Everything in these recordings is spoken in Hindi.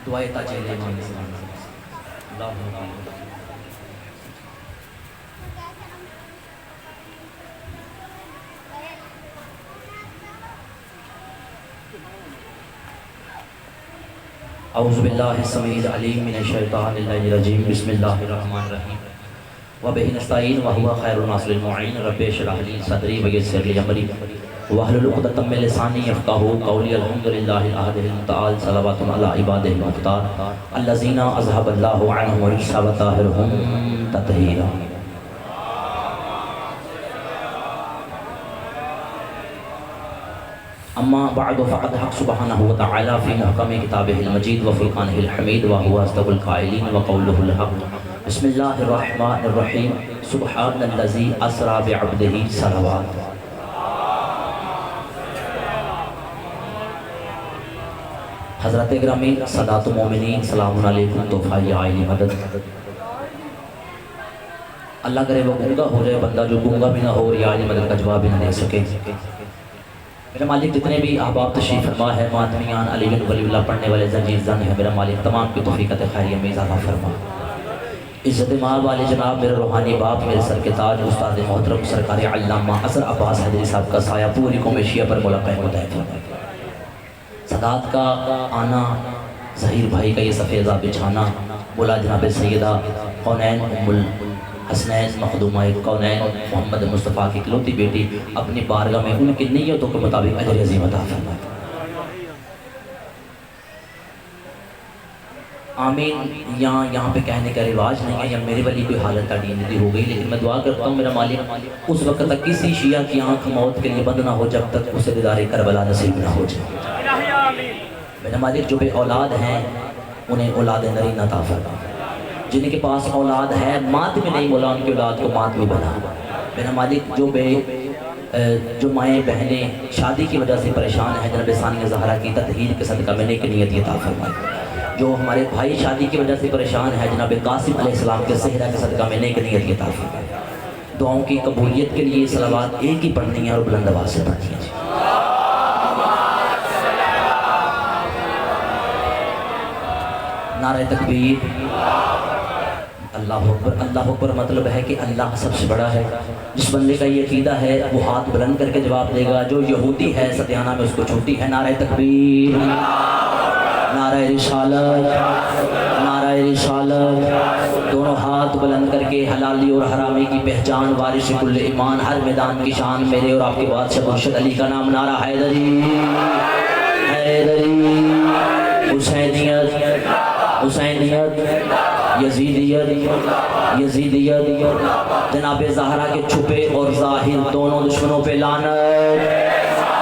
दुआए ताजेल ईमान अल्लाह। औज़ु बिल्लाहि समीइल अलीम मिनश शैतानिर रजीम बिस्मिल्लाहिर रहमानिर रहीम व बिहि नस्तईन व हुवा खैरुन नासिरिल मुईन रब्बि इश्रह ली सदरी व यस्सिर ली अमरी वहलुल उक़दतम मिन लिसानी यफ़क़हू क़ौली अल्हम्दुलिल्लाहिल अहदिल मुतआल सलावतुन अला इबादिहिल मुख्तार अल्लज़ीना अज़हबल्लाहु अन्हुम रिज्सा व ताहिरहुम तत्हीरा। अम्मा बअद फ़क़द हक़ सुब्हानहु व तआला फ़ी मुहकम किताबिहिल मजीद व फ़ुरक़ानिहिल हमीद व हुवा अस्दक़ुल क़ाइलीन व क़ौलुहुल हक़। बिस्मिल्लाहिर रहमानिर रहीम सुब्हानल्लज़ी अस्रा बिअब्दिही सलवात। हज़रत गिरामी सदातुल मोमिनीन सलामुन अलैकुम तोहफ़ा आइली मदद। अल्लाह करे वो गूंगा हो जाए बंदा जो गूंगा भी ना हो और या मदद का जवाब भी ना दे सके। मेरा मालिक जितने भी अहबाब तशरीफ़ फरमा है मातमियान अली बिन वलीउल्लाह पढ़ने वाले ज़ंजीर ज़न है, मेरा मालिक तमाम की तौफ़ीक़त खैरियत में इज़ाफ़ा फरमा। इज़्ज़त माल वाले जनाब मेरे रूहानी बाप मेरे सर के ताज उस्ताद मोहतरम सरकार अल्लामा असर अब्बास हैदरी साहब का साया पूरी कौम शिया पर मुलाक़ात मुदाफ़। सदात का आना, ज़हीर भाई का ये सफ़ेज़ा बिछाना, बोला जनाब सैयदा कौनैन उम्मुल हसनैन मखदूमा कौनैन मोहम्मद मुस्तफ़ा की इकलौती बेटी अपनी बारगाह में उनकी नीयतों के मुताबिक अजर अज़ीम अता फरमा। आमीन। यहाँ पे कहने का रिवाज नहीं है या मेरे वाली कोई हालत अडीनदी हो गई, लेकिन मैं दुआ करता हूँ मेरा मालिक उस वक्त तक किसी शिया की आँख मौत के लिए बंद ना हो जब तक उसे दीदारे करबला नसीब ना हो जाए। मेरा मालिक जो बे औलाद हैं उन्हें औलाद नरी अता फरमा। जिनके पास औलाद है मात में नहीं बोला उनकी औलाद को मात में बना। मेरा मालिक जो माएँ बहनें शादी की वजह से परेशान हैं जनाब सानिया ज़हरा की ततहीर के सदका में नेक नियत अता फरमाए। जो हमारे भाई शादी की वजह से परेशान है जनाब कासिम अलैहिस्सलाम के सेहरा के सदका में नेक नियत अता फरमाए। दुआओं की कबूलियत के लिए सलावात एक ही पढ़नी है और बुलंद आवाज़ से पढ़नी है। नारे तकबीर, अल्लाह अकबर। अल्लाह अकबर मतलब है कि अल्लाह सबसे बड़ा है। जिस बंदे का ये अकीदा है वो हाथ बुलंद करके जवाब देगा। जो यहूदी है सत्याना में उसको छुट्टी है। नारे तकबीर, नारे रिसालत, नारे रिसालत। दोनों हाथ बुलंद करके हलाली और हरामी की पहचान वारिस कुल्ले ईमान हर मैदान की शान मेरे और आपके बादशाह मुर्शिद अली का नाम नारा हैदरी हैदरी। हुसैनियत हुसैनियत यजीदियत यजीदियत। जनाब ज़हरा के छुपे और ज़ाहिर दोनों दुश्मनों पे लानत।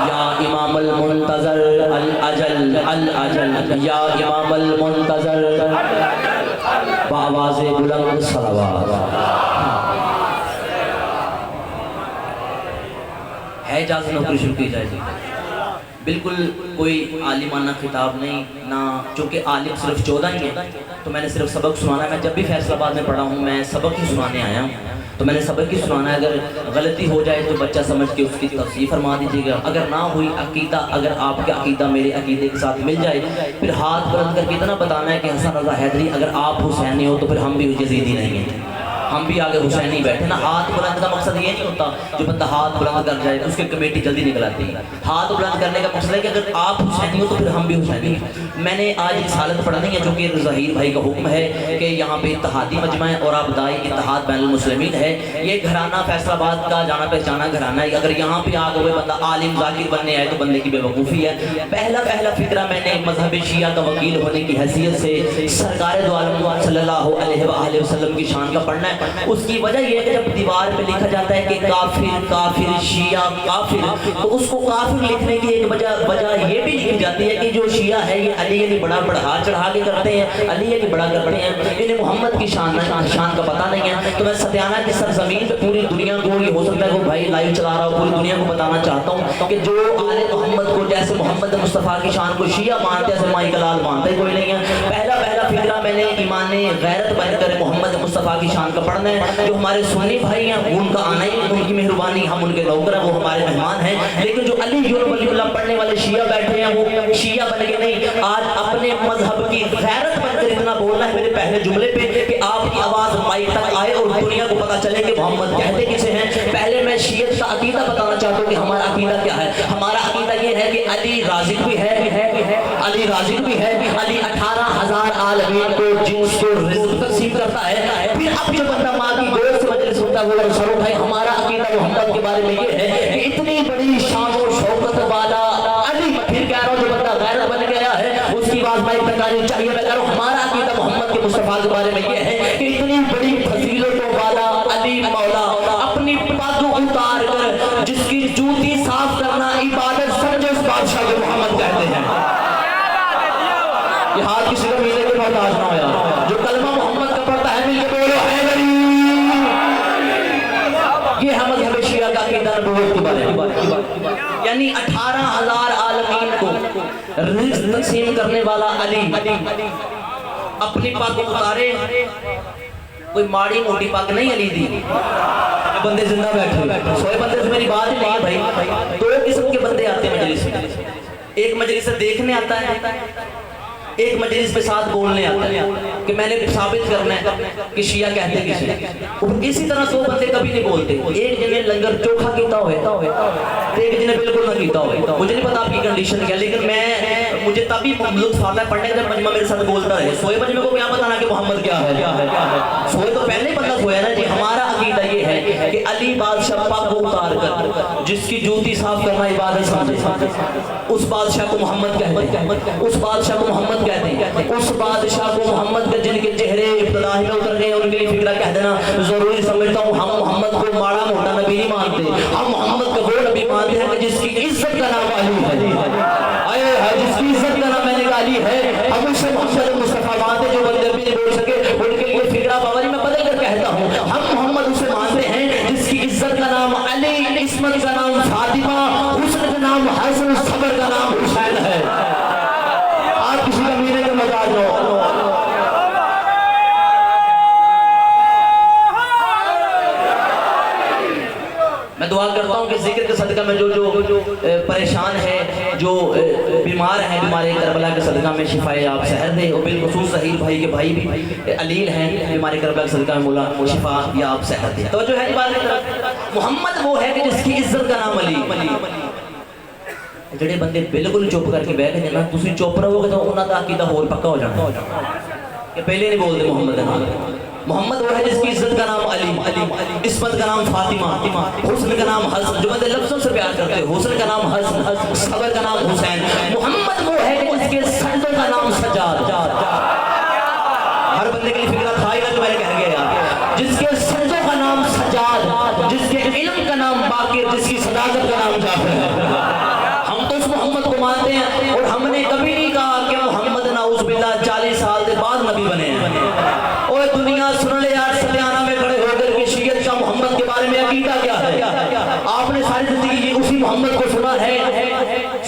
या इमाम अल मुंतज़र अल अजल अल अजल या इमाम अल मुंतज़र बावाज़े बुलंद सलावत। है इजाज़त नौकरी शुरू की जाएगी। बिल्कुल कोई आलिमाना खिताब नहीं ना, चूँकि आलिम सिर्फ 14 ही है तो मैंने सिर्फ सबक सुनाना है। मैं जब भी फैसलाबाद में पढ़ा हूँ मैं सबक ही सुनाने आया हूँ, तो मैंने सबक ही सुनाना है। अगर गलती हो जाए तो बच्चा समझ के उसकी तफसीर फरमा दीजिएगा। अगर ना हुई अकीदा, अगर आपका अकीदा मेरे अकीदे के साथ मिल जाए फिर हाथ बुलंद करके इतना बताना है कि हसन रज़ा हैदरी अगर आप हुसैनी हो तो फिर हम भी यज़ीदी नहीं हैं, हम भी आगे हुसैनी बैठे ना। हाथ बुलंद का मकसद ये नहीं होता जो बंदा हाथ बुलंद कर जाए उसकी कमेटी जल्दी निकल आती है। हाथ बुलंद करने का मकसद है कि अगर आप हुसैनी हो तो फिर हम भी हुसैनी हैं। मैंने आज रिसालत पढ़नी है जो कि ज़हीर भाई का हुक्म है कि यहाँ पे इत्तेहादी मजमा है और आबदाई इत्तेहाद बैनुल मुस्लिमीन है। ये घराना फैसलाबाद का जाना पहचाना घराना है। अगर यहाँ पे आ गए बंदा आलिम ज़ाकिर बनने आए तो बंदे की बेवकूफ़ी है। पहला फिक्रा मैंने मजहब शिया का वकील होने की हैसियत से सरकार दो आलम सल्लल्लाहु अलैहि वसल्लम की शान का पढ़ना है। उसकी वजह यह है कि जब दीवार पे लिखा जाता है कि काफिर काफिर शिया काफिर, तो उसको काफिर लिखने की एक वजह ये भी लिखी जाती है कि जो शिया है ये अली बड़ा बढ़ा चढ़ा के करते हैं, अली बड़ा करते हैं, इन्हें मोहम्मद की शान का पता नहीं है। तो मैं सत्याना की सरजमीन पे पूरी दुनिया को, ये हो सकता है वो भाई लाइव चला रहा हो, पूरी दुनिया को बताना चाहता हूँ कि जो आले मोहम्मद को जैसे मोहम्मद मुस्तफ़ा की शान को शिया मानते हैं माई का लाल मानते कोई नहीं है। पहला फिक्रा मैंने ईमान गैरत बनकर मोहम्मद मुस्तफ़ा की शान का पढ़ना है। जो हमारे सुन्नी भाई हैं उनका आना ही उनकी मेहरबानी, हम उनके नौकर हैं, वो हमारे मेहमान हैं। लेकिन जो अली वलीउल्लाह पढ़ने वाले शिया बैठे हैं वो शिया बन के नहीं, आज अपने मजहब की गैरत बनकर इतना बोलना है मेरे पहले जुमले पे कि आपकी आवाज माइक तक आए और दुनिया को पता चले कि मोहम्मद कहते किसे हैं। पहले मैं शियत का अकीदा बताना चाहता हूँ कि हमारा अकीदा क्या है। हमारा अकीदा ये है कि अली राज़िक भी है, अली राज़िक भी है, अली 18,000 आलमीन को जिनको रिज़्क़ तक़सीम करता है। फिर अब जो बंदा माँ की गोद से मजलिस होता है वो सर उठाए। हमारा अकीदा मोहम्मद के बारे में ये है कि इतनी बड़ी शान और शौकत वाला अली, फिर कह रहा हूँ जो बंदा गैरत बन गया है उसकी बात माइक तक आनी चाहिए। मैं कह रहा हूँ हमारा अकीदा मोहम्मद के मुस्तफा के बारे में ये है कि इतनी बड़ी फजीलतों वाला अली मौला अपनी पग उतार कर जिसकी जूती साफ करना इबादत समझे उस बादशाह को मोहम्मद कहते हैं। ये हाथ किसी को मिलने के मोहताज ना हो यार, जो कलमा मोहम्मद का पढ़ता है मिलके बोलो है गरीब। ये है मज़हब शिया का अकीदा नबूवत के बारे में, यानी 18,000 आलमीन को रिज़्क़ तक़सीम करने वाला अली अपनी पग उतारे। कोई माड़ी मोटी पग नहीं अली दी, बंदे जिंदा बैठे सोए बंदे से मेरी बात ही नहीं है भाई। दो किस्म के बंदे आते हैं मजलिस में, एक मजलिस से देखने आता है, एक मजलिस के साथ बोलने आता है कि मैंने साबित करना है कि शिया कहते किसे। इसी तरह दो बंदे कभी नहीं बोलते, एक जिन्हें लंगर चोखा कीता हुए तो एक जिन्हें बिल्कुल ना कीता हुए। मुझे नहीं पता आपकी कंडीशन क्या, लेकिन मुझे तभी लुत्फ आता है पढ़ने का जब मजमा मेरे साथ बोलता है। सोए मजमे को क्या बताना कि मोहम्मद क्या है, सोए तो पहले ही बंदा सोया ना जी। हमारा अकीदा ये है कि अली बादशाह पग को उतार कर जिसकी जूती साफ करना इबादत समझे उस बादशाह को मोहम्मद कहते हैं, उस बादशाह को मोहम्मद कहते हैं, उस बादशाह को मोहम्मद के जिनके चेहरे इब्तिदाई में उतर गए उनके लिए फिक्रा कह देना जरूरी समझता हूँ। हम मोहम्मद को माड़ा मोटा नबी नहीं मानते, हम मोहम्मद को वो नबी मानते हैं कि जिसकी इज्जत का नाम अली है, जिसकी इज्जत का नाम मैंने अली है। हम उससे मोहम्मद मुस्तफा मानते, जो बंदे भी नहीं बोल सके उनके लिए फिक्रा बाबा जी मैं बदल कर कहता हूँ। हम मोहम्मद उसे मानते हैं जिसकी इज्जत का नाम अली, इस्मत का नाम फातिमा, हुस्न का नाम हसन, सबर का नाम हुसैन है। आप किसी का मीने के मजाज हो। मैं दुआ करता हूँ कि जिक्र के सदका में जो परेशान है, जो बीमार हैं, बीमारी करबला के सदका में शिफाए आप सहर दे। और बिलखुसूस ज़हीर भाई के भाई भी अलील हैं, बीमारी करबला के सदका में मौला शिफा या आप सहर दे। तो जो है मोहम्मद वो है कि जिसकी इज्जत का नाम अली। ਜਿਹੜੇ ਬੰਦੇ बिल्कुल चुप करके बह गए ना, तुम चुप रहोगे तो उन्होंने अकीदा होर पक्का हो जाना कि पहले नहीं बोलते मोहम्मद। मोहम्मद वो है जिसकी इज्जत का नाम अली, इस्मत का नाम फातिमा, हुस्न का नाम हसन, जो बंदे लफ्ज़ों से प्यार करते हैं, हुस्न का नाम हसन, सबर का नाम हुसैन। मोहम्मद वो है कि जिसके संतों का नाम सजाद। हर बंदे के लिए फिक्रा था ही ना जो मैंने कह गया यार, जिसके संतों का नाम सजाद, जिसके इल्म का नाम बाकिर, जिसकी सदाकत का नाम जाफर है। हम तो उस मोहम्मद को मानते हैं और हमने कभी नहीं कहा कि मोहम्मद नाउज़ुबिल्लाह 40 साल के बाद नबी बने हैं। और दुनिया सुन ले यार, सत्याना में खड़े होकर के शियत का मोहम्मद के बारे में अकीदा क्या है। आपने सारी जिंदगी उसी मोहम्मद को सुना है,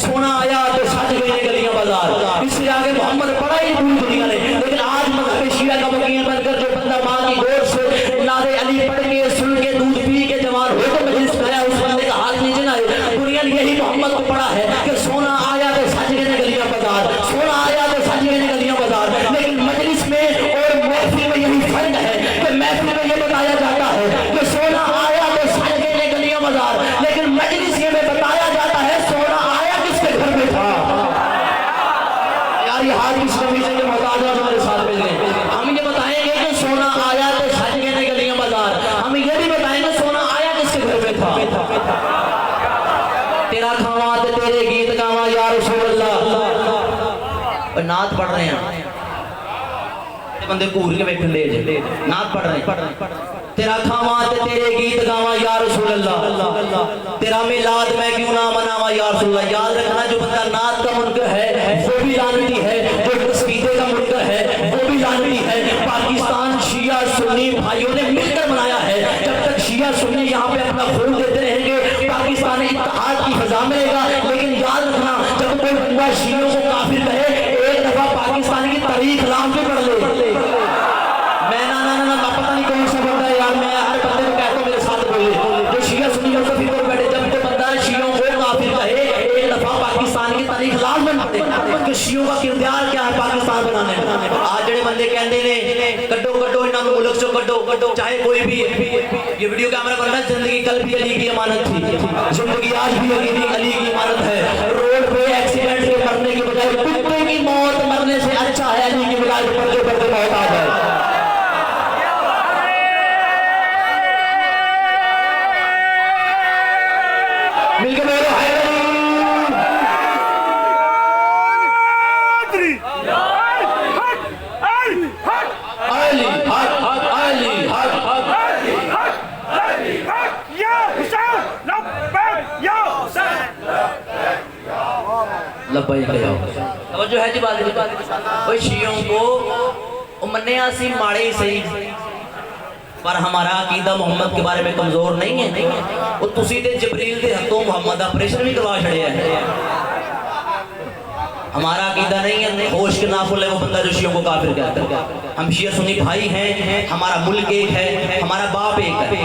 सोना आया तो सज गए गलियां बाजार, इससे आगे मोहम्मद पढ़ा ही पूरी दुनिया ने। लेकिन आज मज़हब शिया का वकील बनकर जो बंदा माँ की गोद से नारे अली पढ़ के सुन के दूध पी के जवान हो के मजलिस में आया, उस बंदे का हाथ नीचे ना आए। दुनिया ने यही मोहम्मद को पढ़ा है कि सोना आया तो सज गए गलियां बाजार, सोना आया तो सज गए गलियां बाजार। लेकिन मजलिस में और महफिल में यही फर्क है कि महफिल में ये बताया जाता है कि सोना आया तो सज गए गलियां बाजार, लेकिन मजलिस ये में बताया जाता है सोना आया किसके घर में था। यार ये हाथ किस कमी से मोहताज है हमारे साथ मिल गए। हम ये बताएंगे कि सोना आया तो सज गए गलियां बाजार, हम ये भी बताएंगे सोना आया किसके घर में था। तेरा खावा ते तेरे गीत गावा या रसूल अल्लाह। और नात पढ़ रहे हैं बंदे घूर के बैठे ले नात पढ़ रहे हैं। तेरा खावा ते तेरे गीत गावा या रसूल अल्लाह, तेरा मिलाद मैं क्यों ना मनावा या रसूल अल्लाह। याद रखना जो बंदा नात का मुनकर है वो भी लानती है, जो तस्कीदे का मुनकर है वो भी लानती है। पाकिस्तान शिया सुन्नी भाइयों ने मिलकर बनाया है। जब तक शिया सुन्नी यहाँ पे अपना खून देते रहेंगे पाकिस्तान इत्तेहाद की फजा में रहेगा। लेकिन याद रखना जब कोई बंदा शियों को काफिर कहे, एक दफा पाकिस्तान की तारीख लाम पे पढ़ ले। मैं ना पता नहीं कौन सा बंदा है यार, मैं हर बंदे को कहता हूँ मेरे साथ बोले जो शिया सुन्नी बैठे, जब तो बंदा शियों को काफिर कहे एक दफा पाकिस्तान की शियों का किरदार क्या है पाकिस्तान बनाने में। आज जड़े बंदे कहते ने कड्डो कड्डो इन्हों को मुल्क चो कड्डो, चाहे कोई भी ये वीडियो कैमरा बन रहा है, जिंदगी कल भी अली की अमानत थी, जिंदगी आज भी अली की अमानत है। रोड पे एक्सीडेंट के मरने की बजाय कुत्ते की मौत मरने से अच्छा है अली की बजाय पर्दे पर्दे मौत आ जाए। मिलकर बोलो हाय जो है जी बात शियों को मन्ने सी माड़े ही सही, पर हमारा अकीदा मोहम्मद के बारे में कमजोर नहीं है। वो तुसी ते जबरील दे हथों मोहम्मद ऑपरेशन भी करवा छड़े है। हमारा अकीदा नहीं है होश के नाफुल है वो बंदा जो शियों को काफिर कहता है। हम शिया सुन्नी भाई हैं, हमारा मुल्क एक है, हमारा बाप एक है,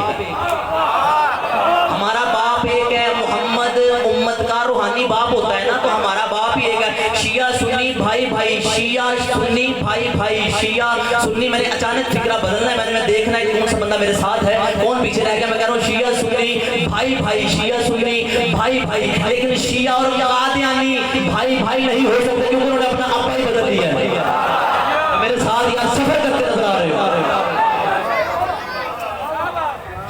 हमारा बाप एक है। मोहम्मद उम्मत का रूहानी बाप होता है ना, तो हमारा बाप ही एक है। शिया सुन्नी भाई भाई, शिया सुन्नी भाई भाई, शिया सुन्नी। मैंने अचानक फिक्रा बदलना है, मैंने देखना है कौन सा बंदा मेरे साथ है, कौन पीछे रह गया। मैं कह रहा हूँ शिया सुन्नी भाई भाई, शिया सुन्नी भाई भाई। लेकिन शिया और कादियानी भाई भाई नहीं हो सकते, क्योंकि उन्होंने अपना आपा ही बदल दिया है। मेरे साथ यहाँ सफर करते नजर आ रहे हो।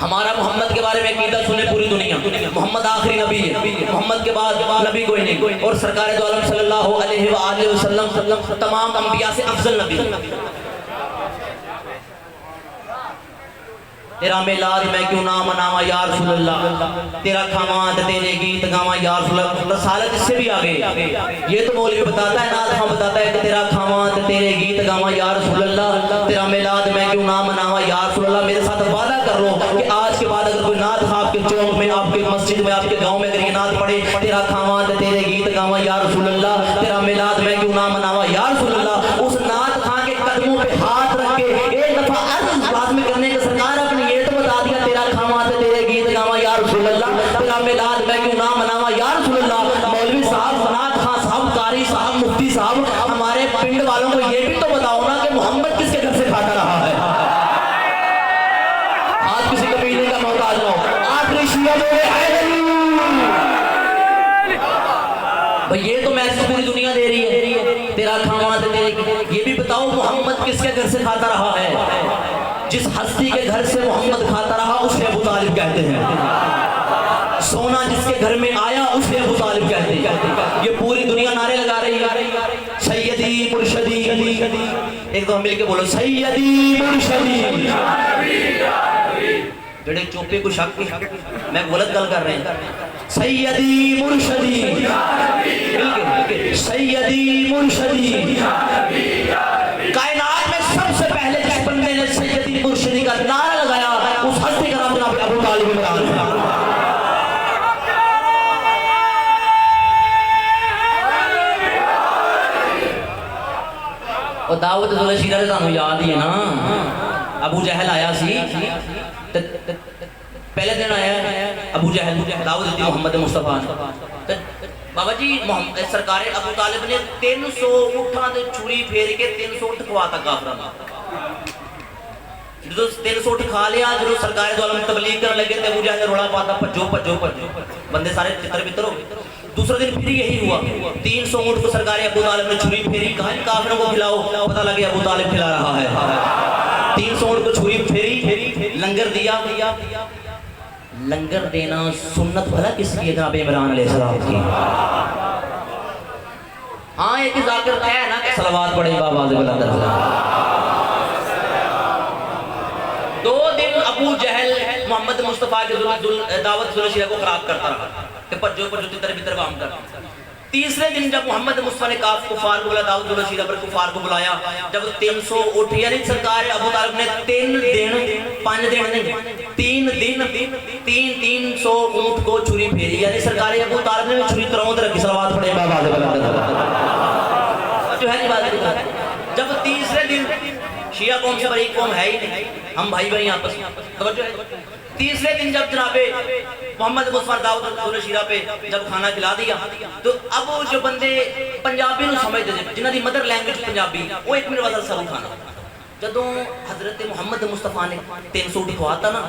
हमारा मोहम्मद के बारे में अकीदा सुने पूरी दुनिया, मोहम्मद आखिरी नबी है, मोहम्मद के बाद नबी कोई नहीं। और सरकार दो आलम सल्लल्लाहु अलैहि वसल्लम तमाम अंबिया से अफजल नबी। तेरा मिलाद मैं क्यों ना मनावा या रसूल अल्लाह, तेरा खावा तेरे गीत गावा या रसूल अल्लाह। रसालत इससे भी आगे, ये तो मौलवी बताता है, नाथ खां बताता है कि तेरा खावा तेरे गीत गावा या रसूल अल्लाह, तेरा मिलाद मैं क्यों ना मनावा या रसूल अल्लाह। मेरे साथ वादा कर लो कि आज के बाद अगर कोई नाथ खां आपके चौक में, आपके मस्जिद में, आपके गाँव में अगर ये नाथ पढ़े, तेरा खावा तेरे गीत गावा या रसूल अल्लाह, तेरा मिलाद मैं क्यों ना मनावा या रसूल अल्लाह, उस नाथ खां के कदमों पे हाथ रख के एक दफा अर्ज लाज़मी करने का सरकार अपने ये तो बता दिया, तेरा खावा तेरे गीत गावा या रसूल अल्लाह, तेरा मिलाद मैं क्यों ना मनावा या रसूल अल्लाह। मौलवी साहब, नाथ खां साहब, कारी साहब, मुफ्ती साहब, हमारे पिंड वालों को ये भी तो बताओ ना कि मोहम्मद किसके घर से खाता रहा है। आज किसी कबीले का मोहताज हो, आखिरी शिया जो है भाई, ये तो मैसेज पूरी दुनिया दे रही है, तेरा खावा तेरे। ये भी बताओ मोहम्मद किसके घर से खाता रहा है। जिस हस्ती के घर से मोहम्मद खाता रहा उसे अबू तालिब कहते हैं। सोना जिसके घर में आया उसे अबू तालिब कहते हैं। ये पूरी दुनिया नारे लगा रही है, सैयदी मुर्शदी। एक दो मिलके बोलो सैयदी मुर्शदी। जड़े चोपे को शक, मैं गलत गल कर रहे हैं। सैयदी मुर्शदी, सैयदी मुर्शदी। कायनात में सबसे पहले जिस बंदे ने सैयदी मुर्शदी का नारा लगाया उस हस्ती का नाम जनाब अबू तालिब इमरान है। और दाऊद ज़ुलशीरा ने तुहानू याद ही है ना, अबू जहल आया सी, पहले दिन आया अबू जहल दाऊद मोहम्मद मुस्तफा। बाबा जी सरकार अबू तालिब ने 300 ऊँटां दे छुरी फेर के 300 ऊँट खवाता काफरां दा। जो 300 ऊँट खा लिया, जो सरकार दो आलम तबलीग करने लगे तो अबू जहल ने रोड़ा पाता भज्जो भज्जो भज्जो, बंदे सारे तितर बितर हो गए। दूसरा दिन फिर यही हुआ, 300 ऊँट को सरकार अबू तालिब ने छुरी फेरी, कहा काफिरों को खिलाओ, पता लगे अबू तालिब खिला रहा है। 300 ऊँट को छुरी फेरी, लंगर दिया। लंगर देना सुन्नत भला किसकी है जनाब इमरान अलैहिस्सलाम की। हाँ एक जाकिर है ना कि सलावत पढ़े बाबा से बुलंद। 2 दिन अबू जहल मोहम्मद मुस्तफा के दावत ज़ुलशीरा को खराब करता रहा कि भज्जो भज्जो तितर बितर काम कर। तीसरे दिन जब मोहम्मद मुस्तफा ने कुफार को बुलाया, दाऊद ज़ुलशीरा पर कुफार को बुलाया, जब 300 ऊँट यानी सरकार अबू तालिब ने 3 दिन 5 दिन नहीं 300 ऊँट को छुरी फेरी, यानी सरकार अबू तालिब ने छुरी तरौंद रखी। सलावत पढ़े बाबा जो है बात। जब तीसरे दिन शिया कौम से बड़ी कौम है ही नहीं, हम भाई भाई आपस में, तीसरे दिन जब जनाबे मोहम्मद मुस्तफा दाऊद शीरा पे जब खाना खिला दिया तो अब वो जो बंदे पंजाबी ਨੂੰ ਸਮਝਦੇ ਜਿਨ੍ਹਾਂ ਦੀ ਮਦਰ ਲੈਂਗੁਏਜ ਪੰਜਾਬੀ ਉਹ ਇੱਕ ਮਿੰਟ ਬਾਅਦ ਸਭ ਖਾਣਾ ਜਦੋਂ हजरत मोहम्मद मुस्तफा ने 3 सूट खवाता ना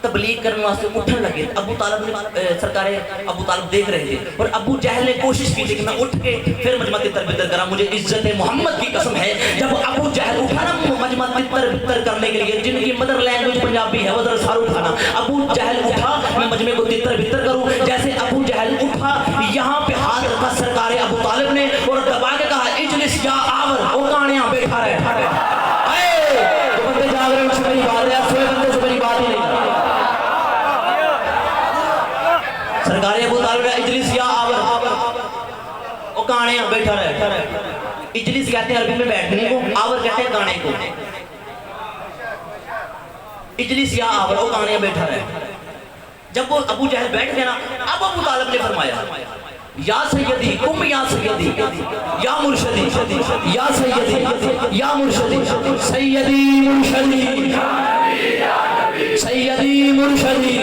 तबलीग करने वास्ते उठन लगे अबू तालिब ने सरकार अबू तालिब देख रहे थे और अबू जहल ने कोशिश की थी कि मैं उठ के फिर मजमा तितर बितर करा मुझे इज्जत मोहम्मद की कसम है जब अबू जहल उठा ना मजमा तितर बितर करने के लिए जिनकी मदर लैंग्वेज पंजाबी है वो जरा सारू उठाना अबू जहल उठा मैं मजमे को तितर बितर करूं जैसे अबू जहल उठा यहाँ पे हाथ रखा सरकार अबू तालिब ने और दबा के कहा इजलिस या आवर वो कानिया बैठा रहे बंदे जाग रहे हैं मेरी बात है सोए बंदे से मेरी बात ही नहीं सरकारी अबू तालिब इजलिस या आवर ओ काने बैठा रहे इजलिस कहते हैं अरबी में बैठने को आवर कहते हैं गाने को इजलिस या आवर ओ काने बैठा रहे जब वो अबू जहल बैठ गया ना अब अबू तालिब ने फरमाया या सैयदी कुम या सैयदी या मुर्शदी या सैयदी या मुर्शदी सैयदी मुर्शदी सैयदी मुर्शदी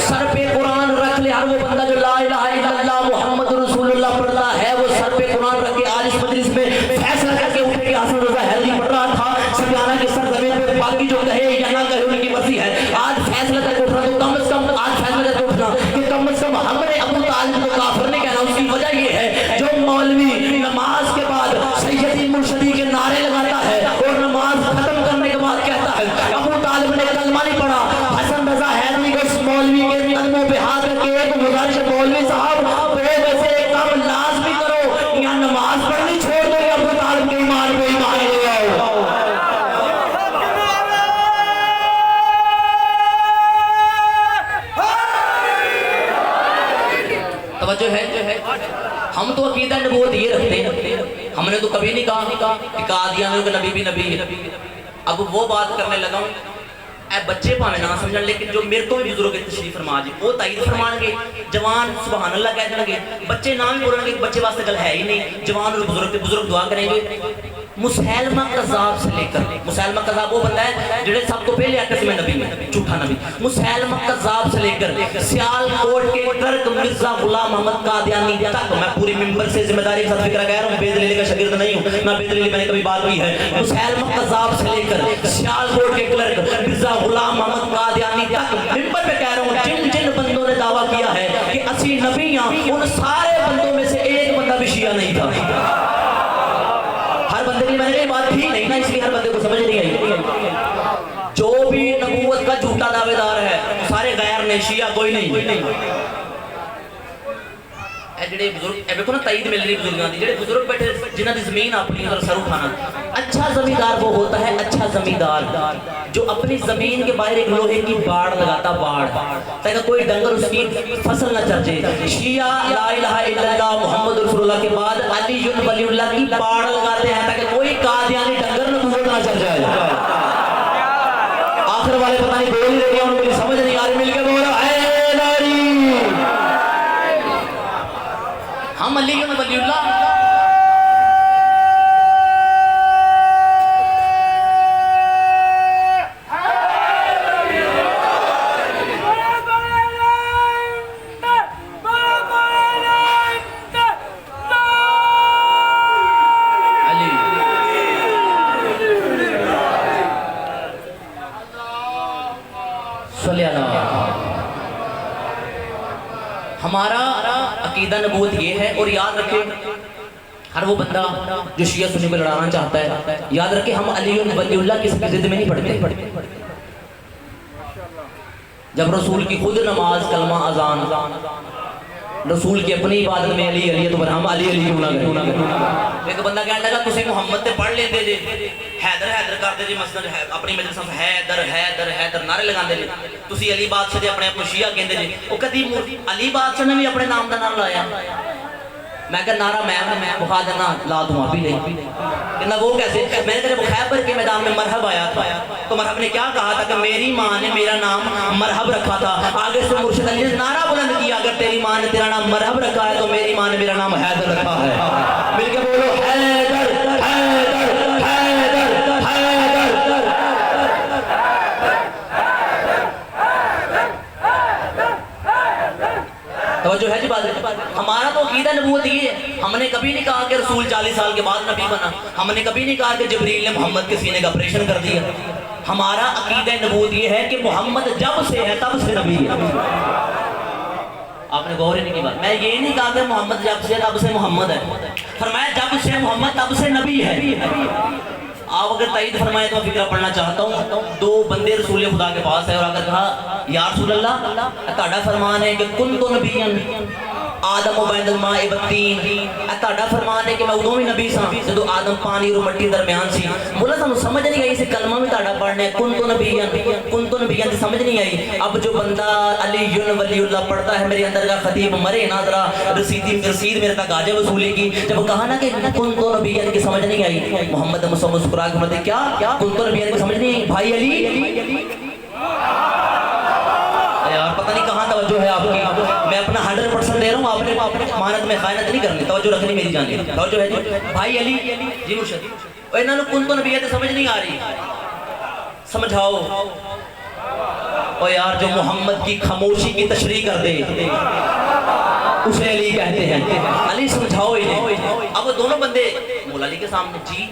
सर पे कुरान रख ले हर वो बंदा जो ला इलाहा इल्लल्लाह मुहम्मद रसूलुल्लाह पढ़ता है वो सर पे कुरान रख के आज इस मजलिस में फैसला करके उठ के हसन रजा हैदरी पढ़ रहा था सबियाना के सर जमीन पे बाकी जो कहे या ना कहे उनकी मर्जी है आज फैसला करके उठना तो कम से कम आज फैसला करके उठना कि कम से कम हमने अबू तालिब को काफिर नहीं कहना उसकी वजह ये है जो मौलवी नमाज के बाद सैयदी मुर्शदी के नारे लगाता है और नमाज खत्म करने के बाद कहता है अबू तालिब ने कलमा नहीं पढ़ा हसन रजा हैदरी को मौलवी के कदमों पे हाथ रख के एक गुजारिश मौलवी साहब वैसे एक काम लाजमी करो या नमाज पढ़नी छोड़ दो या अबू तालिब के ईमान पे ईमान ले आओ तवज्जो है हम तो अकीदा नबूवत ये रखते हैं हमने तो कभी नहीं कहा कि कादियानियों का नबी भी नबी है अब वो बात करने लगा ए बच्चे भावे ना समझन लेकिन जो मेरे तो भी बुजुर्ग तशरीफ फरमा जी वो ताईद फरमाएंगे जवान सुभान अल्लाह कह देंगे बच्चे ना भी बोलेंगे बच्चे वास्ते गल है ही नहीं जवान और बुजुर्ग दुआ करेंगे मुसैलमा कज़्ज़ाब से लेकर मुसैलमा कज़्ज़ाब वो बंदा है जिन्हें सब तो पहले आकर में नबी में झूठा नबी मुसैलमा कज़्ज़ाब से लेकर सियालकोट के क्लर्क मिर्जा गुलाम अहमद कादियानी तक मैं पूरी मिंबर से जिम्मेदारी के साथ फिक्र कह रहा हूँ बेदलीली का शागिर्द नहीं हूँ ना बेदलीली मैंने कभी बात की है मुसैलमा कज़्ज़ाब से लेकर सियालकोट के क्लर्क मिर्जा गुलाम अहमद कादियानी तक मिंबर पे कह रहा हूँ जिन जिन बंदों ने दावा किया है कि असली नबी उन सारे बंदों में से एक बंदा भी शिया नहीं था हर बंदे की मैंने बात थी नहीं ना इसलिए हर बंदे को समझ नहीं आई जो भी नबूवत का झूठा दावेदार है सारे गैर ने शिया कोई नहीं जेडे बुजुर्ग देखो ना ताईद मिल रही बुजुर्गों की जेडे बुजुर्ग बैठे जिन्हां दी जमीन अपनी और सर उठाना अच्छा जमींदार वो होता है अच्छा जमींदार जो अपनी जमीन के बाहर एक लोहे की बाड़ लगाता बाड़ ताकि कोई डंगर उसकी फसल न चर जाए शिया ला इलाहा इल्लल्लाह मुहम्मद रसूलुल्लाह के बाद अली वलीउल्लाह की बाड़ लगाते हैं ताकि कोई कादियानी डंगर नबूवत ना चल जाए आखिर वाले पता नहीं बोल ही रहे हैं उनको समझ नहीं आ रही मिलके बोलो हम अली वलीउल्लाह हमारा अकीदा नबूवत ये है और याद रखें हर वो बंदा जो शिया सुन्नी को लड़ाना चाहता है याद रखें हम अली वलीउल्लाह की जिद में नहीं पढ़ते जब रसूल की खुद नमाज कलमा अजान रसूल की अपनी इबादत में अली अली तो हम अली अली क्यों ना करें एक बंदा कहने लगा तुसी मुहम्मद ते पढ़ लेंदे जे हैदर हैदर करदे जे मसलन अपनी मजलिस में हैदर हैदर हैदर नारे लगांदे जे तुसी अली बादशाह दे अपने आप को शिया कहंदे जे ओ कदी अली बादशाह ने भी अपने नाम दा नाम लाया मैं कहा नारा मैं बुखा देना ला दूँ अभी नहीं कहना वो कैसे मैंने तेरे खैबर के मैदान में मरहब आया था तो मरहब ने क्या कहा था कि मेरी माँ ने मेरा नाम मरहब रखा था आगे से मुर्शिद अली ने नारा बुलंद किया अगर तेरी माँ ने तेरा नाम मरहब रखा है तो मेरी माँ ने मेरा नाम हैदर रखा है मिलके बोलो हैदर हैदर हैदर हैदर हमारा तो अकीदा नबूवत ये है, हमने कभी नहीं कहा कि रसूल 40 साल के बाद नबी बना, हमने कभी नहीं कहा कि जिब्रील ने मोहम्मद के सीने का ऑपरेशन कर दिया। हमारा अकीदा नबूवत ये है कि मोहम्मद जब से है तब से नबी है। आपने गौर ही नहीं की बात। मैं ये नहीं कहा कि मोहम्मद जब से तब से मोहम्मद है, फरमाया जब से मोहम्मद तब से नबी है। आप अगर तईद फरमाए तो मैं फिक्रा पढ़ना चाहता हूँ। दो बंदे रसूल खुदा के पास है और आकर कहा या रसूल अल्लाह, ताड़ा फरमान है कि कुन तो नबीयन आदम बैनल माए बत्तीन, ताड़ा फरमान है कि मैं उदों भी नबी सा जो आदम पानी और मिट्टी दरमियान सी। बोला सानू समझ नहीं आई, इसे कलमा भी ताड़ा पढ़ने कुन तो नबीयन समझ नहीं आई। अब जो बंदा अली वलीउल्लाह पढ़ता है, मेरे अंदर का खतीब मरे ना जरा रसीद मेरे तक आजे वसूली की। जब कहा ना कि कुन तो नबीयन की समझ नहीं आई, मोहम्मद मुस्कुरा के मत क्या कुन तो नबीयन की समझ नहीं आई। भाई अली यार पता नहीं कहाँ तवज्जो है आपकी। मैं अपना 100% दे रहा हूँ, आपने मानत में खायनत नहीं करनी, तवज्जो रखनी मेरी जान। तवज्जो है जी। भाई अली जी मुर्शद, और इन्होंने कुन तो नबी है तो समझ नहीं आ रही, समझाओ। और यार जो मोहम्मद की खामोशी की तशरीह कर दे उसे अली कहते हैं। अली समझाओ इन्हें। अब वो दोनों बंदे मौला अली के सामने जी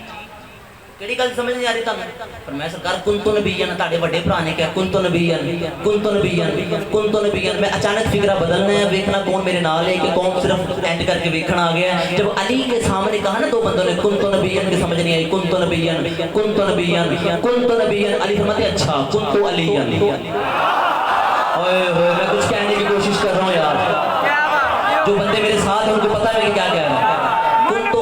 केड़ी गल समझ नहीं आ रही तुम, पर मैं सरकार कुन तो नबीयन ताड़े बड़े भरा ने कहा कुन तो नबीयन कुन तो नबीयन कुन तो नबीयन। मैं अचानक फिक्रा बदलना है, देखना कौन मेरे नाल है कि कौन सिर्फ एंड करके देखना आ गया। जब अली के सामने कहा ना दो बंदों ने कुन तो नबीयन की समझ नहीं आई, कुन तो नबीयन कुन तो नबीयन कुन तो नबीयन। अली फरमाते अच्छा कुन तो अलीयन। ओए होए मैं कुछ कहने की कोशिश कर रहा हूँ यार, जो बंदे मेरे साथ हैं उनको पता है कि क्या कह रहा है। कुन तो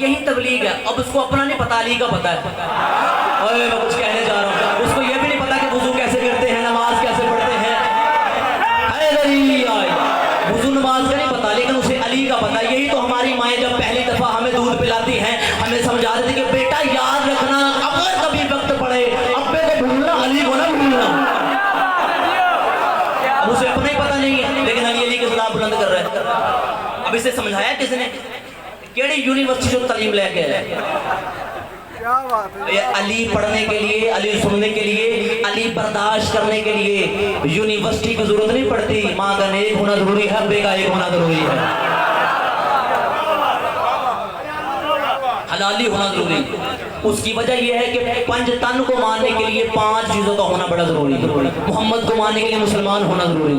यही तबलीग है। अब उसको अपना नहीं पता, अली का पता है। और मैं कुछ कहने जा रहा हूँ, उसको ये भी नहीं पता कि वुजू कैसे करते हैं, नमाज कैसे पढ़ते हैं। वुजू नमाज का नहीं पता, लेकिन उसे अली का पता। यही तो हमारी माएँ जब पहली दफा हमें दूध पिलाती हैं, हमें समझा देती कि बेटा याद रखना अगर कभी वक्त पड़े अब्बे को भूलना, अली को ना भूलना। अब उसे अपना ही पता नहीं है, लेकिन अली के खिलाफ बुलंद कर रहा है। अब इसे समझाया किसने, केड़ी यूनिवर्सिटी जो तालीम लेके आया। क्या बात है। अली पढ़ने के लिए, अली सुनने के लिए, अली बर्दाश्त करने के लिए यूनिवर्सिटी की जरूरत नहीं पड़ती। माँ का नेक होना जरूरी है, अब्बे का एक होना जरूरी है, हलाली होना जरूरी। उसकी वजह यह है कि पंच तन को मानने के लिए 5 चीजों का होना बड़ा जरूरी है। मोहम्मद को मानने के लिए मुसलमान होना जरूरी,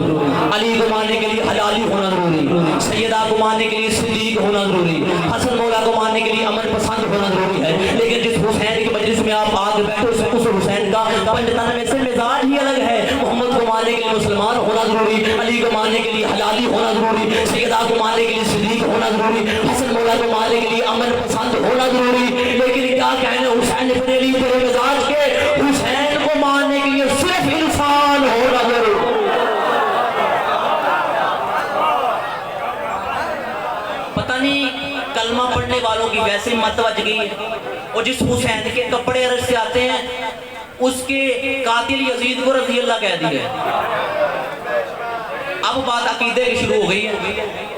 अली को मानने के लिए हलाली होना जरूरी, सैयदा को मानने के लिए सिद्दीक होना जरूरी, हसन मौला को मानने के लिए अमन पसंद होना जरूरी है। लेकिन जिस हुसैन की मजलिस में आप आगे बैठे उस हुसैन का पंच तन में से मिजाज ही अलग है। मोहम्मद को मानने के लिए मुसलमान होना जरूरी, अली को मानने के लिए हलाली होना जरूरी, सैयदा को मानने के लिए सिद्दीक होना जरूरी, हसन मौला को मानने के लिए अमन पसंद होना जरूरी। लेकिन क्या कहने हुसैन इब्न अली तेरे मिजाज के, हुसैन को मानने के लिए सिर्फ इंसान होना जरूरी। पता नहीं कलमा पढ़ने वालों की वैसे मत बज गई है। और जिस हुसैन के कपड़े अरश से आते हैं उसके कातिल यजीद को रज़ी अल्लाह कह दिया। अब बात अकीदे की शुरू हो गई है।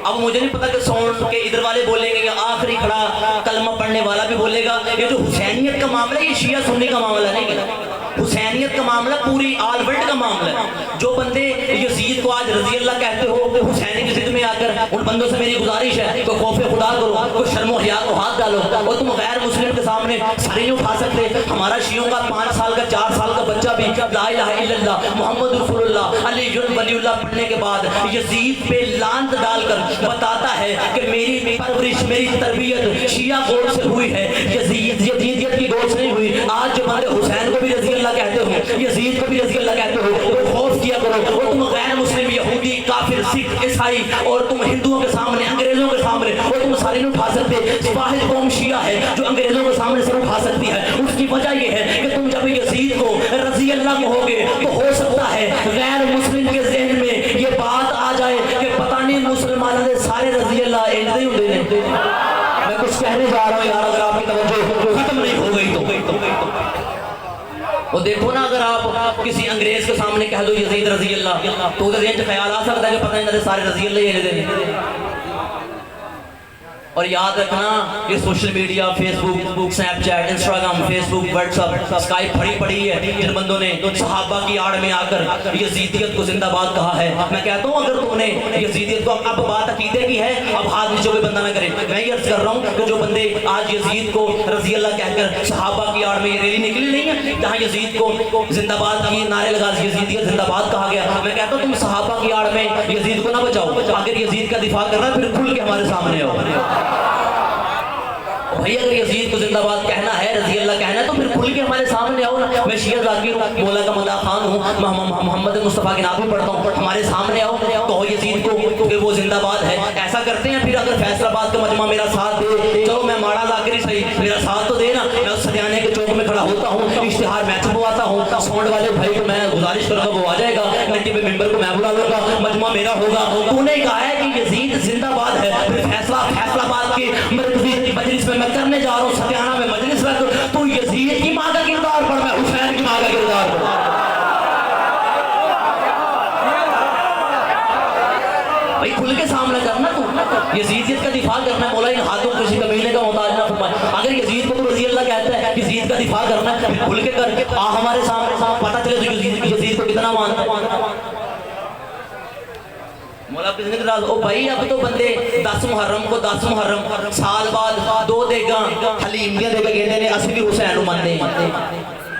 अब मुझे नहीं पता कि साउंड के इधर वाले बोलेंगे या आखिरी खड़ा कलमा पढ़ने वाला भी बोलेगा। ये जो हुसैनियत का मामला है ये शिया सुन्नी का मामला नहीं है, हुसैनियत का मामला पूरी आल वर्ल्ड का मामला है। जो बंदे यजीद को आज रज़ी अल्लाह कहते हो कि हुसैन की जिद में आकर, उन बंदों से मेरी गुजारिश है कि खौफ खुदा करो, कोई शर्म हया को हाथ डालो। और तुम गैर मुस्लिम के सामने सर नहीं उठा सकते। हमारा शियों का 5 साल का 4 साल का बच्चा भी ला इलाहा इल्लल्लाह मुहम्मद रसूलुल्लाह अली वलीउल्लाह पढ़ने के बाद यजीद पे लांत डालकर बताता है कि मेरी परवरिश, मेरी तरबियत शिया गोद से हुई है, यजीदियत की गोद से नहीं हुई। आज जो बंदे हुसैन को भी रज़ी अल्लाह कहते हो, यजीद को भी रज़ी अल्लाह कहते हो, तो खौफ किया करो। और तुम गैर मुस्लिम यहूदी काफिर सिख ईसाई और तुम हिंदुओं के सामने, अंग्रेजों के सामने और तुम सारे नहीं उठा सकते। वाहिद कौम शिया है जो अंग्रेजों के सामने सर उठा सकती है। उसकी वजह यह है कि तुम जब यजीद को रज़ी अल्लाह कहोगे तो हो सकता है गैर मुस्लिम के ज़हन में ये बात आ जाए कि पता नहीं मुसलमानों के सारे रज़ी अल्लाह इंदे होंदे ने। मैं कुछ कहने जा रहा हूँ यार, अगर आपकी तवज्जो खत्म नहीं हो गई तो वो देखो ना, अगर आप किसी अंग्रेज के सामने कह दो यजीद रजी अल्लाह, तो उधर ये ख्याल आ सकता है कि पता नहीं सारे रजी अल्लाह। और याद रखना, ये social media, Facebook, Snapchat, Instagram, Facebook, WhatsApp, Skype भरी पड़ी है जिन बंदों ने सहाबा की आड़ में आकर यजीदियत को जिंदाबाद कहा है। मैं कहता हूँ अगर तुमने यजीदियत को, अब बात अकीदे की है, अब हाथ नीचे कोई बंदा ना करे। मैं ये अर्ज कर रहा हूँ कि जो बंदे आज यजीद को रजी अल्लाह कहकर सहाबा की आड़ में ये रैली निकली नहीं है, जहाँ यजीद को जिंदाबाद की नारे लगा यजीदियत जिंदाबाद कहा गया, मैं कहता हूँ तुम सहाबा की आड़ में यजीद को ना बचाओ। अगर यजीद का दिफा करना फिर खुल के हमारे सामने आओ भाई। अगर यजीद को जिंदाबाद कहना है, रजी अल्लाह कहना है, तो फिर खुल के हमारे सामने आओ ना। मैं शिया जाकिर हूँ, मौला का मदा खान हूँ, मोहम्मद मुस्तफ़ा की नात भी पढ़ता हूँ, हमारे सामने आओ, कहो यजीद को कि वो जिंदाबाद है। ऐसा करते हैं फिर अगर फैसलाबाद का मजमा मेरा साथ दे, चलो मैं माड़ा जाकिर ही सही, मेरा साथ तो देना। मैं उस सदियाने के चौक में खड़ा होता हूँ, इश्तिहार मैं छपवाता हूँ, साउंड वाले भाई को मैं गुजारिश करूँगा वो आ जाएगा, नटी पे मेंबर को मैं बुला लूँगा, मजमा मेरा होगा। तूने कहा है कि यजीद जिंदाबाद है, फिर फैसलाबाद की मजलिस में मैं करने जा रहा हूँ, सतियाना में मजलिस में, तो यजीद की माँ का किरदार पढ़, मैं हुसैन की माँ का किरदार पढ़। भाई खुल के सामना करना, तू यजीदियत का दिफा करना है। मौला इन हाथों किसी कमीने का मोहताज ना फरमाए। अगर यजीद को तो रजी अल्लाह कहता है, यजीद का दिफा करना है, फिर खुल के कर, आ हमारे सामने, पता चले तो यजीद को कितना मानता है। मौला ओ भाई, अब तो बंदे 10 मुहर्रम को 10 मुहर्रम साल बाद 2 देगा हलीम दिया देगा कहते हैं असली हुसैन को मानते हैं।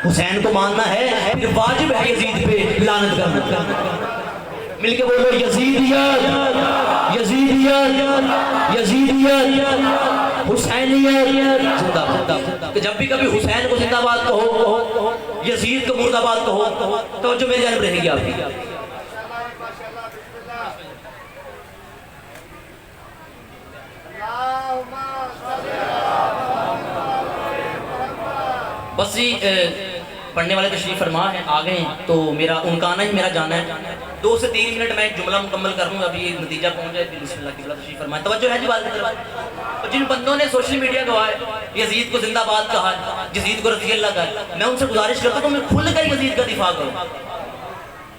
हुसैन को मानना है, फिर वाजिब है यजीद पे लानत करना। मिलके बोलो यजीदियत, यजीदियत, यजीदियत, हुसैनियत जिंदाबाद। जब भी कभी हुसैन को जिंदाबाद कहो, यजीद को मुर्दाबाद कहो, तो जो मेरी जानिब रहेगी आपकी। बस जी पढ़ने वाले तशरीफ फरमा है, आ गए हैं, तो मेरा उनका आना ही मेरा जाना है। 2 से 3 मिनट में एक जुमला मुकम्मल कर लूँ, अभी नतीजा पहुँच जाए। बिस्मिल्लाह की तशरीफ फरमाए, तवज्जो है जी बात की तरफ। और जिन बंदों ने सोशल मीडिया गवाए, यजीद को जिंदाबाद कहा, यजीद को रज़ी अल्लाह कहा, मैं उनसे गुजारिश करता हूँ तो मैं खुल कर यजीद का दिफा करूँ।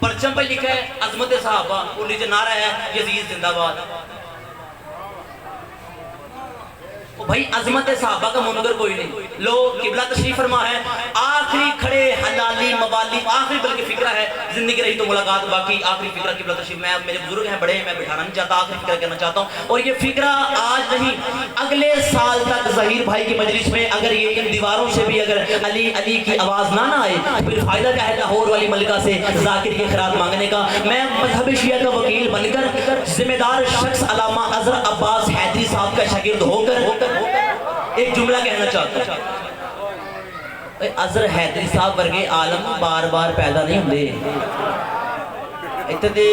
परचम पर लिखा है अजमत सहाबा, और नीचे नारा है यजीद जिंदाबाद। भाई अजमत सहाबा का मुनकर कोई नहीं। लो किबला तशरीफ फरमा है, आखिरी खड़े हलाली मवाली, आखिरी बल्कि फिक्रा है, जिंदगी रही तो मुलाकात बाकी, आखिरी फिक्रा किबला तशरीफ। मैं मेरे बुजुर्ग हैं बड़े हैं, मैं बिठाना नहीं चाहता, आखिरी फिक्रा कहना चाहता हूँ। और ये फिक्रा आज नहीं, अगले साल तक ज़हीर भाई की मजलिस में अगर ये इन दीवारों से भी अगर अली अली की आवाज़ ना आए, तो फिर फायदा क्या है लाहौर वाली मलिका से जाकिर की खिरात मांगने का। मैं मजहब शिया का वकील बनकर जिम्मेदार शख्स अल्लामा अजहर अब्बास हैदरी साहब का शागिर्द होकर एक जुमला कहना चाहता हूं। अजहर हैदरी साहब वर्गे आलम बार बार पैदा नहीं होंगे। इतने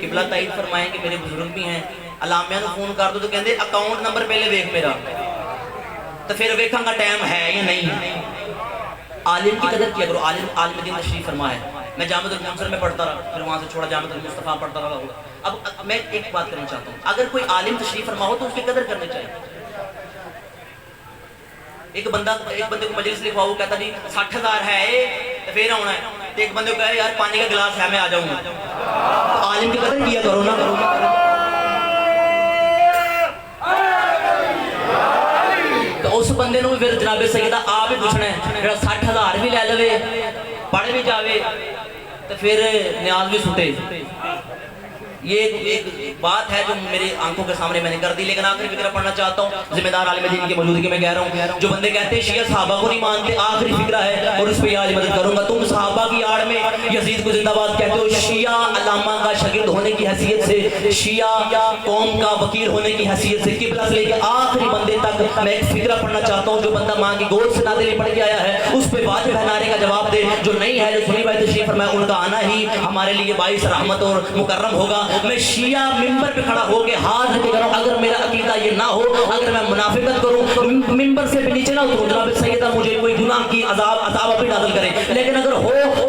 किबला ताईद फरमाए कि मेरे बुजुर्ग भी हैं, अलामिया को फोन कर दो तो कहते अकाउंट नंबर पहले देख मेरा, तो फिर देखा टाइम है या नहीं। आलिम की कदर किया करो। आलिम दीन तशरीफ फरमा है, मैं जामिअतुल मुनसर में पढ़ता रहा, फिर वहाँ से छोड़ा जामिअतुल मुस्तफ़ा पढ़ता रहा। अब मैं एक बात करना चाहता हूँ, अगर कोई आलिम तशरीफ फरमा हो तो उसकी कदर करनी चाहिए। एक बंदे को मजलिस लिखवा, वो कहता जी 60,000 है तो फिर आना है, तो एक बंदे को कहे यार पानी का गिलास है मैं आ जाऊंगा। तो आलिम की कदर किया करो ना। तो उस बंदे को फिर जनाबे सैयदा आप ही पूछना है, 60,000 भी ले लवे, पढ़ भी जावे, तो फिर न्याज भी छूटे। ये एक बात है जो मेरी आंखों के सामने मैंने कर दी। लेकिन आखिरी फिक्रा पढ़ना चाहता हूँ, जिम्मेदार आलिम दीन की मौजूदगी में कह रहा हूँ। जो बंदे कहते हैं शिया सहाबा को नहीं मानते, आखिरी फिक्रा है और उस पर आज मदद करूंगा। तुम सहाबा की आड़ में यजीद को जिंदाबाद कहते हो, शिया अल्लामा का शागिर्द होने की हैसियत से, शिया कौम का वकील होने की हैसियत से, किबला से लेकर आखिरी बंदे तक मैं एक फिक्रा पढ़ना चाहता हूँ। जो बंदा माँ की गोद से नादिल पढ़ के आया है उस पर वाजिब है नारे का जवाब दे। जो नहीं है, जो सुनी भाई तशरीफ फरमाए, उनका आना ही हमारे लिए बाइस रहमत और मुकर्रम होगा। मैं शिया मिंबर पे खड़ा होके हाथ रखे करूं, अगर मेरा अकीदा ये ना हो, अगर मैं मुनाफिकत करूं, मिंबर से भी नीचे ना उतरूं, जनाब सैयदा मुझे कोई गुनाह की अजाब अभी नाज़िल करे। लेकिन अगर हो